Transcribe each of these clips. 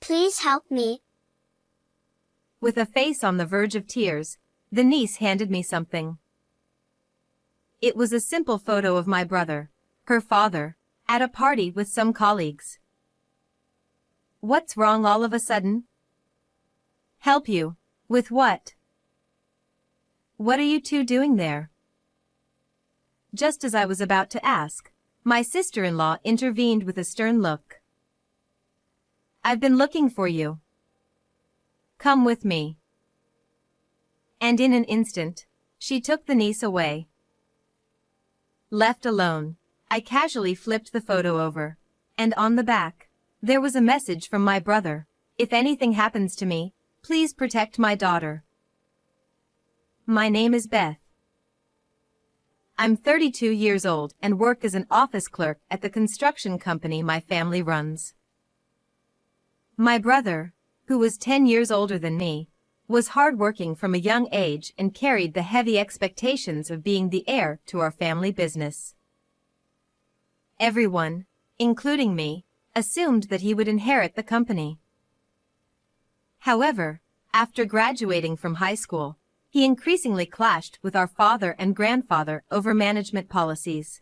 Please help me. With a face on the verge of tears, the niece handed me something. It was a simple photo of my brother, her father, at a party with some colleagues. What's wrong all of a sudden? Help you? With what? What are you two doing there? Just as I was about to ask, my sister-in-law intervened with a stern look. I've been looking for you. Come with me. And in an instant, she took the niece away. Left alone, I casually flipped the photo over, and on the back, there was a message from my brother. If anything happens to me, please protect my daughter. My name is Beth. I'm 32 years old and work as an office clerk at the construction company my family runs. My brother, who was 10 years older than me, was hardworking from a young age and carried the heavy expectations of being the heir to our family business. Everyone, including me, assumed that he would inherit the company. However, after graduating from high school, he increasingly clashed with our father and grandfather over management policies.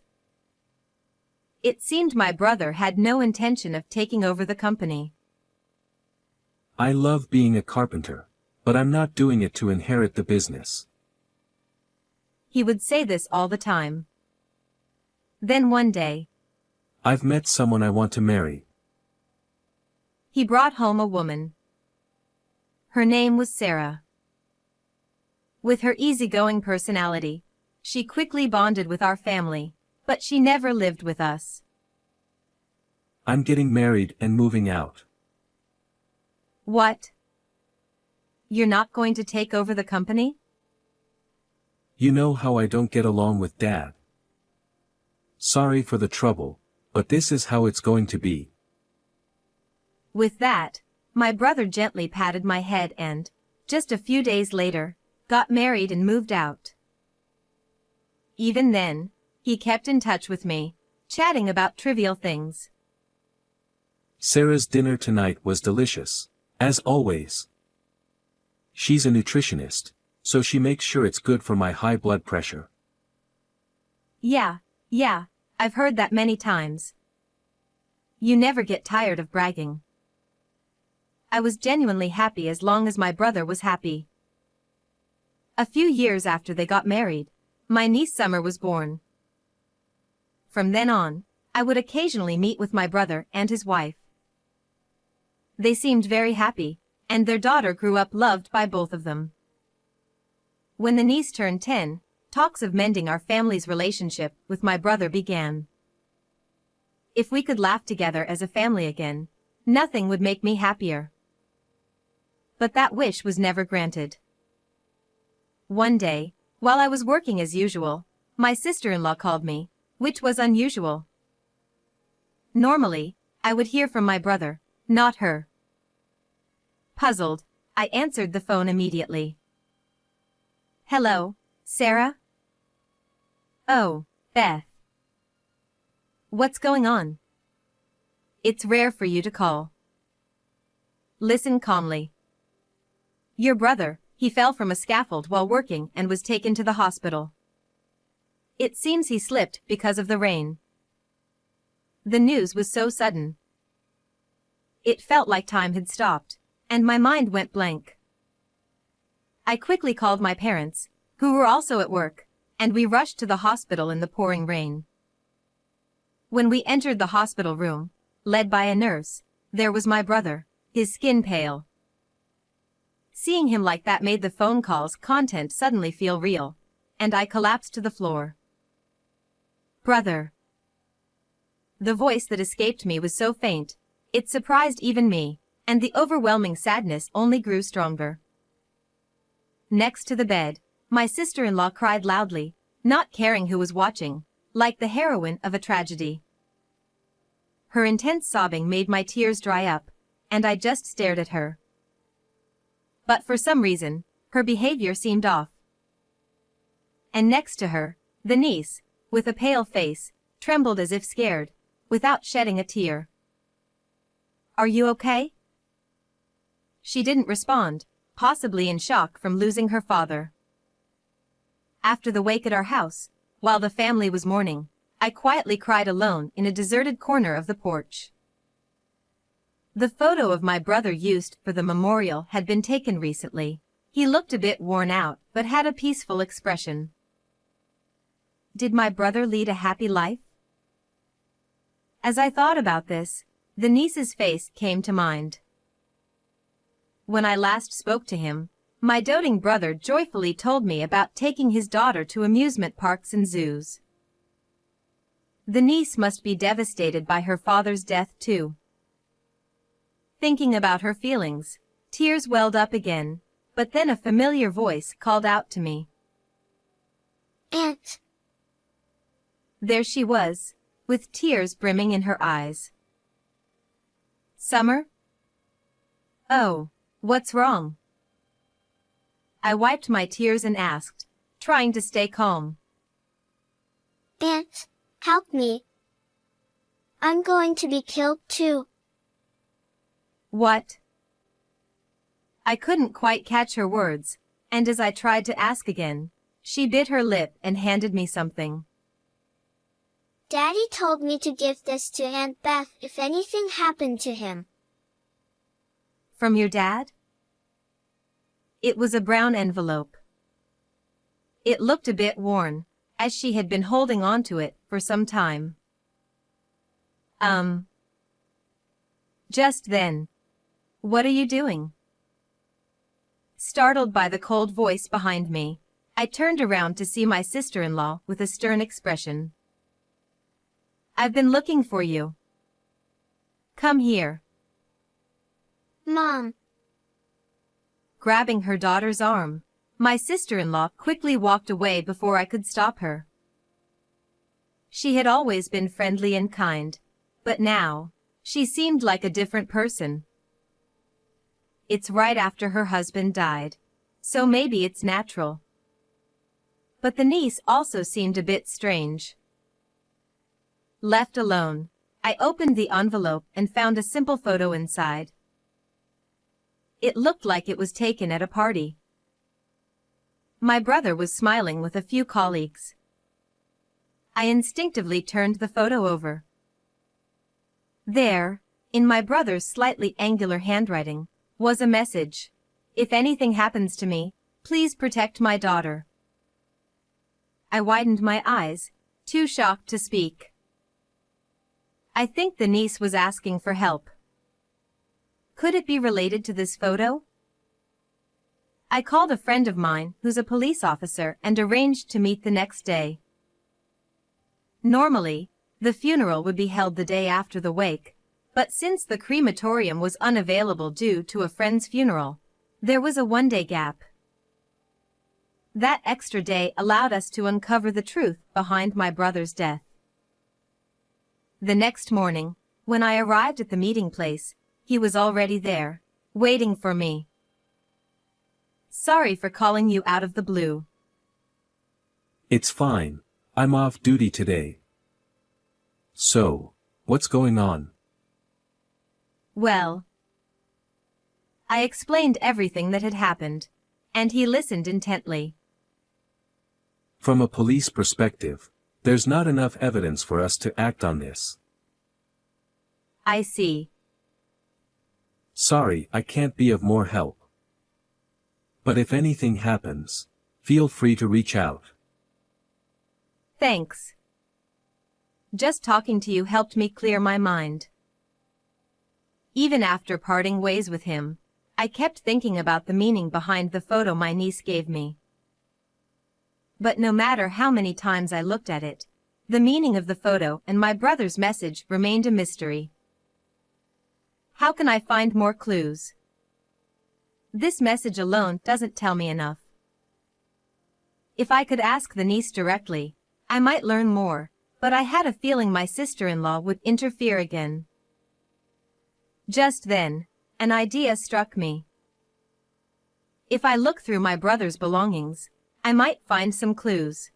It seemed my brother had no intention of taking over the company. I love being a carpenter, but I'm not doing it to inherit the business. He would say this all the time. Then one day, I've met someone I want to marry. He brought home a woman. Her name was Sarah. With her easygoing personality, she quickly bonded with our family, but she never lived with us. I'm getting married and moving out. What? You're not going to take over the company? You know how I don't get along with Dad. Sorry for the trouble, but this is how it's going to be. With that, my brother gently patted my head and, just a few days later, got married and moved out. Even then, he kept in touch with me, chatting about trivial things. Sarah's dinner tonight was delicious, as always. She's a nutritionist, so she makes sure it's good for my high blood pressure. Yeah, I've heard that many times. You never get tired of bragging. I was genuinely happy as long as my brother was happy. A few years after they got married, my niece Summer was born. From then on, I would occasionally meet with my brother and his wife. They seemed very happy, and their daughter grew up loved by both of them. When the niece turned 10, talks of mending our family's relationship with my brother began. If we could laugh together as a family again, nothing would make me happier. But that wish was never granted. One day, while I was working as usual, my sister-in-law called me, which was unusual. Normally, I would hear from my brother, not her. Puzzled, I answered the phone immediately. Hello, Sarah? Oh, Beth. What's going on? It's rare for you to call. Listen calmly. Your brother, he fell from a scaffold while working and was taken to the hospital. It seems he slipped because of the rain. The news was so sudden. It felt like time had stopped, and my mind went blank. I quickly called my parents, who were also at work, and we rushed to the hospital in the pouring rain. When we entered the hospital room, led by a nurse, there was my brother, his skin pale. Seeing him like that made the phone call's content suddenly feel real, and I collapsed to the floor. Brother. The voice that escaped me was so faint, it surprised even me, and the overwhelming sadness only grew stronger. Next to the bed, my sister-in-law cried loudly, not caring who was watching, like the heroine of a tragedy. Her intense sobbing made my tears dry up, and I just stared at her. But for some reason, her behavior seemed off. And next to her, the niece, with a pale face, trembled as if scared, without shedding a tear. Are you okay? She didn't respond, possibly in shock from losing her father. After the wake at our house, while the family was mourning, I quietly cried alone in a deserted corner of the porch. The photo of my brother used for the memorial had been taken recently. He looked a bit worn out, but had a peaceful expression. Did my brother lead a happy life? As I thought about this, the niece's face came to mind. When I last spoke to him, my doting brother joyfully told me about taking his daughter to amusement parks and zoos. The niece must be devastated by her father's death too. Thinking about her feelings, tears welled up again, but then a familiar voice called out to me. Aunt. There she was, with tears brimming in her eyes. Summer? Oh, what's wrong? I wiped my tears and asked, trying to stay calm. Aunt, help me. I'm going to be killed too. What? I couldn't quite catch her words, and as I tried to ask again, she bit her lip and handed me something. Daddy told me to give this to Aunt Beth if anything happened to him. From your dad? It was a brown envelope. It looked a bit worn, as she had been holding on to it for some time. Just then. What are you doing? Startled by the cold voice behind me, I turned around to see my sister-in-law with a stern expression. I've been looking for you. Come here. Mom. Grabbing her daughter's arm, my sister-in-law quickly walked away before I could stop her. She had always been friendly and kind, but now, she seemed like a different person. It's right after her husband died, so maybe it's natural. But the niece also seemed a bit strange. Left alone, I opened the envelope and found a simple photo inside. It looked like it was taken at a party. My brother was smiling with a few colleagues. I instinctively turned the photo over. There, in my brother's slightly angular handwriting, was a message. If anything happens to me, please protect my daughter. I widened my eyes, too shocked to speak. I think the niece was asking for help. Could it be related to this photo? I called a friend of mine who's a police officer and arranged to meet the next day. Normally, the funeral would be held the day after the wake, but since the crematorium was unavailable due to a friend's funeral, there was a one-day gap. That extra day allowed us to uncover the truth behind my brother's death. The next morning, when I arrived at the meeting place, he was already there, waiting for me. Sorry for calling you out of the blue. It's fine. I'm off duty today. So, what's going on? Well, I explained everything that had happened, and he listened intently. From a police perspective, there's not enough evidence for us to act on this. I see. Sorry, I can't be of more help. But if anything happens, feel free to reach out. Thanks. Just talking to you helped me clear my mind. Even after parting ways with him, I kept thinking about the meaning behind the photo my niece gave me. But no matter how many times I looked at it, the meaning of the photo and my brother's message remained a mystery. How can I find more clues? This message alone doesn't tell me enough. If I could ask the niece directly, I might learn more, but I had a feeling my sister-in-law would interfere again. Just then, an idea struck me. If I look through my brother's belongings, I might find some clues.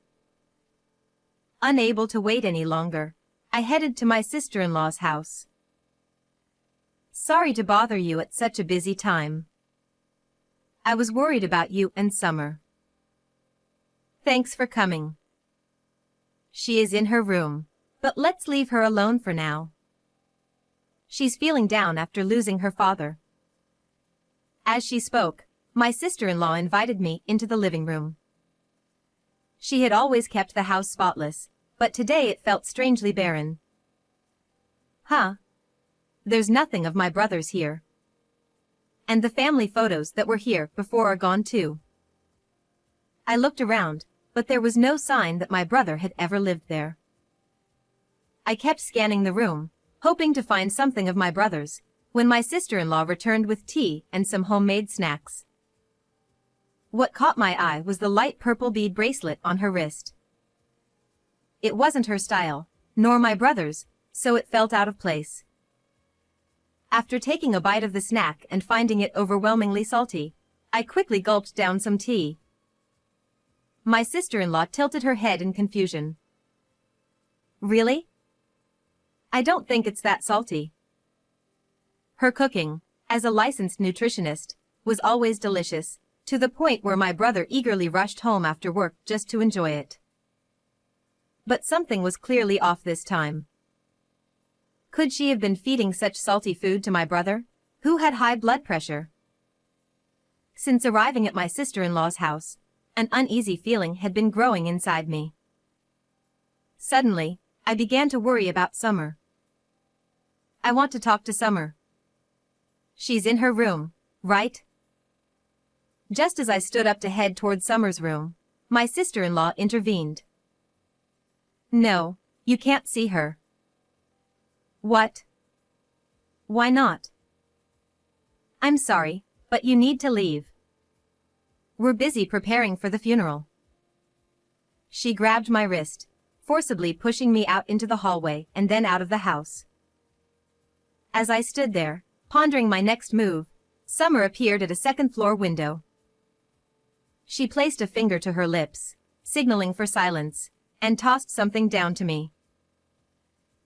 Unable to wait any longer, I headed to my sister-in-law's house. Sorry to bother you at such a busy time. I was worried about you and Summer. Thanks for coming. She is in her room, but let's leave her alone for now. She's feeling down after losing her father. As she spoke, my sister-in-law invited me into the living room. She had always kept the house spotless, but today it felt strangely barren. Huh? There's nothing of my brothers here. And the family photos that were here before are gone too. I looked around, but there was no sign that my brother had ever lived there. I kept scanning the room, hoping to find something of my brothers, when my sister-in-law returned with tea and some homemade snacks. What caught my eye was the light purple bead bracelet on her wrist. It wasn't her style, nor my brother's, so it felt out of place. After taking a bite of the snack and finding it overwhelmingly salty, I quickly gulped down some tea. My sister-in-law tilted her head in confusion. Really? I don't think it's that salty. Her cooking, as a licensed nutritionist, was always delicious, to the point where my brother eagerly rushed home after work just to enjoy it. But something was clearly off this time. Could she have been feeding such salty food to my brother, who had high blood pressure? Since arriving at my sister-in-law's house, an uneasy feeling had been growing inside me. Suddenly, I began to worry about Summer. I want to talk to Summer. She's in her room, right? Just as I stood up to head toward Summer's room, my sister-in-law intervened. No, you can't see her. What? Why not? I'm sorry, but you need to leave. We're busy preparing for the funeral. She grabbed my wrist, forcibly pushing me out into the hallway and then out of the house. As I stood there, pondering my next move, Summer appeared at a second-floor window. She placed a finger to her lips, signaling for silence, and tossed something down to me.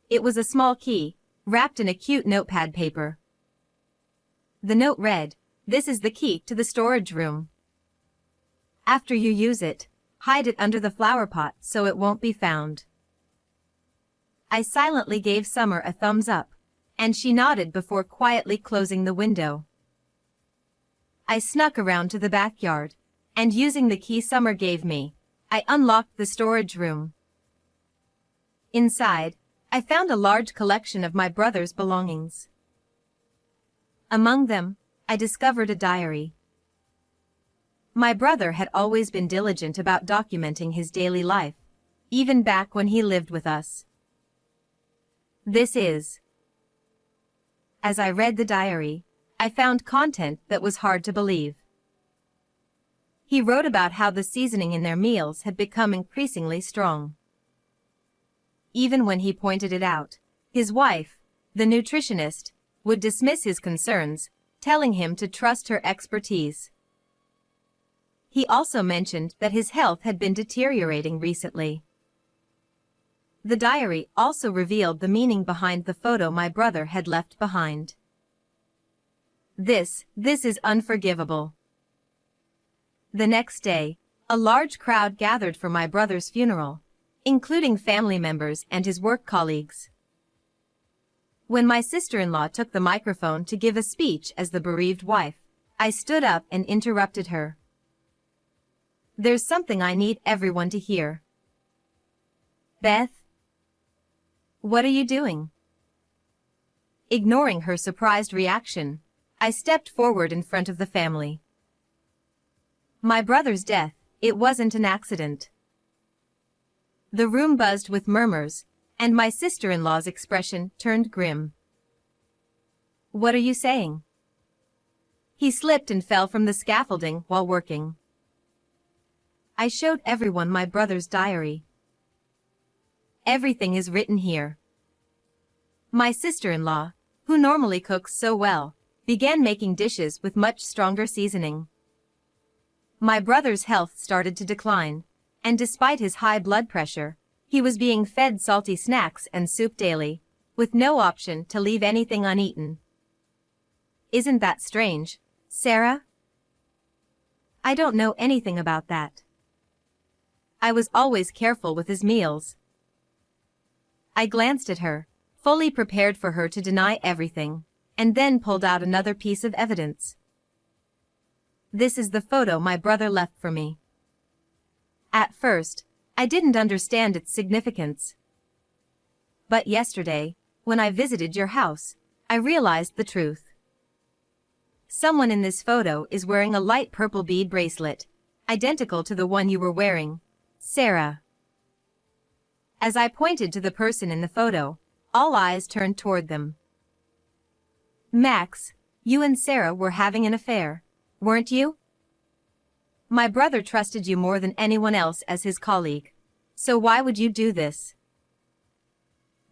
It was a small key, wrapped in a cute notepad paper. The note read, "This is the key to the storage room. After you use it, hide it under the flower pot so it won't be found." I silently gave Summer a thumbs up, and she nodded before quietly closing the window. I snuck around to the backyard, and using the key Summer gave me, I unlocked the storage room. Inside, I found a large collection of my brother's belongings. Among them, I discovered a diary. My brother had always been diligent about documenting his daily life, even back when he lived with us. This is. As I read the diary, I found content that was hard to believe. He wrote about how the seasoning in their meals had become increasingly strong. Even when he pointed it out, his wife, the nutritionist, would dismiss his concerns, telling him to trust her expertise. He also mentioned that his health had been deteriorating recently. The diary also revealed the meaning behind the photo my brother had left behind. This is unforgivable. The next day, a large crowd gathered for my brother's funeral, including family members and his work colleagues. When my sister-in-law took the microphone to give a speech as the bereaved wife, I stood up and interrupted her. There's something I need everyone to hear. Beth? What are you doing? Ignoring her surprised reaction, I stepped forward in front of the family. My brother's death, it wasn't an accident. The room buzzed with murmurs, and my sister-in-law's expression turned grim. What are you saying? He slipped and fell from the scaffolding while working. I showed everyone my brother's diary. Everything is written here. My sister-in-law, who normally cooks so well, began making dishes with much stronger seasoning. My brother's health started to decline, and despite his high blood pressure, he was being fed salty snacks and soup daily, with no option to leave anything uneaten. Isn't that strange, Sarah? I don't know anything about that. I was always careful with his meals. I glanced at her, fully prepared for her to deny everything, and then pulled out another piece of evidence. This is the photo my brother left for me. At first, I didn't understand its significance. But yesterday, when I visited your house, I realized the truth. Someone in this photo is wearing a light purple bead bracelet, identical to the one you were wearing, Sarah. As I pointed to the person in the photo, all eyes turned toward them. Max, you and Sarah were having an affair, weren't you? My brother trusted you more than anyone else as his colleague. So why would you do this?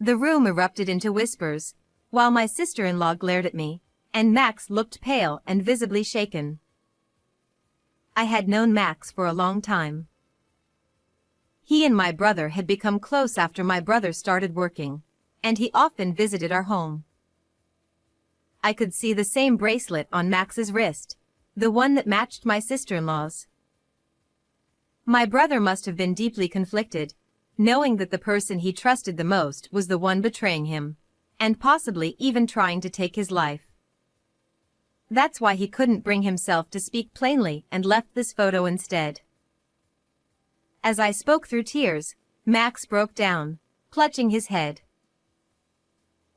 The room erupted into whispers, while my sister-in-law glared at me, and Max looked pale and visibly shaken. I had known Max for a long time. He and my brother had become close after my brother started working, and he often visited our home. I could see the same bracelet on Max's wrist, the one that matched my sister-in-law's. My brother must have been deeply conflicted, knowing that the person he trusted the most was the one betraying him, and possibly even trying to take his life. That's why he couldn't bring himself to speak plainly and left this photo instead. As I spoke through tears, Max broke down, clutching his head.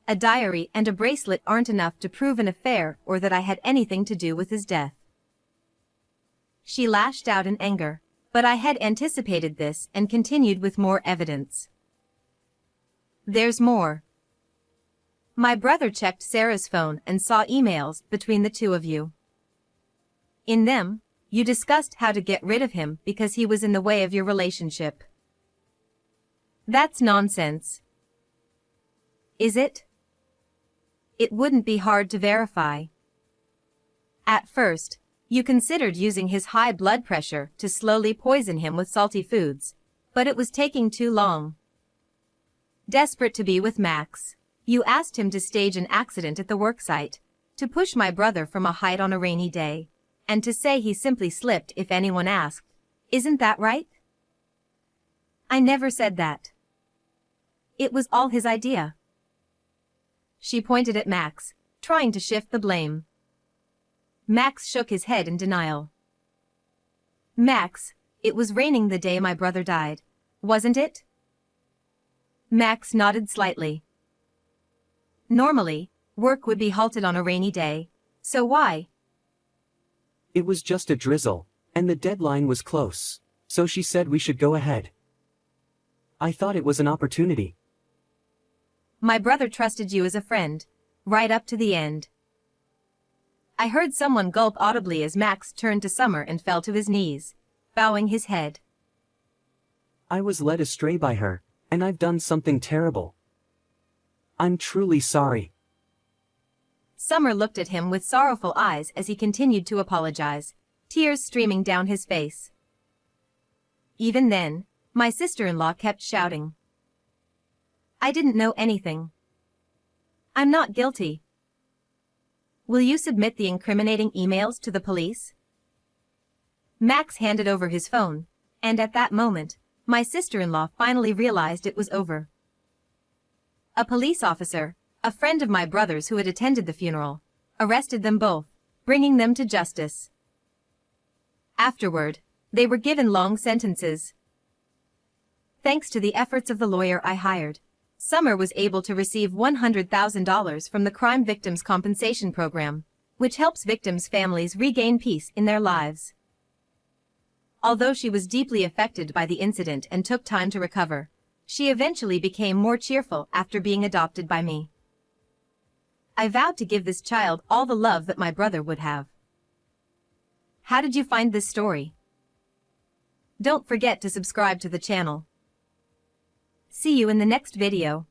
A diary and a bracelet aren't enough to prove an affair or that I had anything to do with his death. She lashed out in anger, but I had anticipated this and continued with more evidence. There's more. My brother checked Sarah's phone and saw emails between the two of you. In them, you discussed how to get rid of him because he was in the way of your relationship. That's nonsense. Is it? It wouldn't be hard to verify. At first, you considered using his high blood pressure to slowly poison him with salty foods, but it was taking too long. Desperate to be with Max, you asked him to stage an accident at the worksite, to push my brother from a height on a rainy day, and to say he simply slipped if anyone asked. Isn't that right? I never said that. It was all his idea. She pointed at Max, trying to shift the blame. Max shook his head in denial. Max, it was raining the day my brother died, wasn't it? Max nodded slightly. Normally, work would be halted on a rainy day, so why? It was just a drizzle, and the deadline was close, so she said we should go ahead. I thought it was an opportunity. My brother trusted you as a friend, right up to the end. I heard someone gulp audibly as Max turned to Summer and fell to his knees, bowing his head. I was led astray by her, and I've done something terrible. I'm truly sorry. Summer looked at him with sorrowful eyes as he continued to apologize, tears streaming down his face. Even then, my sister-in-law kept shouting. I didn't know anything. I'm not guilty. Will you submit the incriminating emails to the police? Max handed over his phone, and at that moment, my sister-in-law finally realized it was over. A police officer, a friend of my brother's who had attended the funeral, arrested them both, bringing them to justice. Afterward, they were given long sentences. Thanks to the efforts of the lawyer I hired, Summer was able to receive $100,000 from the Crime Victims Compensation Program, which helps victims' families regain peace in their lives. Although she was deeply affected by the incident and took time to recover, she eventually became more cheerful after being adopted by me. I vowed to give this child all the love that my brother would have. How did you find this story? Don't forget to subscribe to the channel. See you in the next video.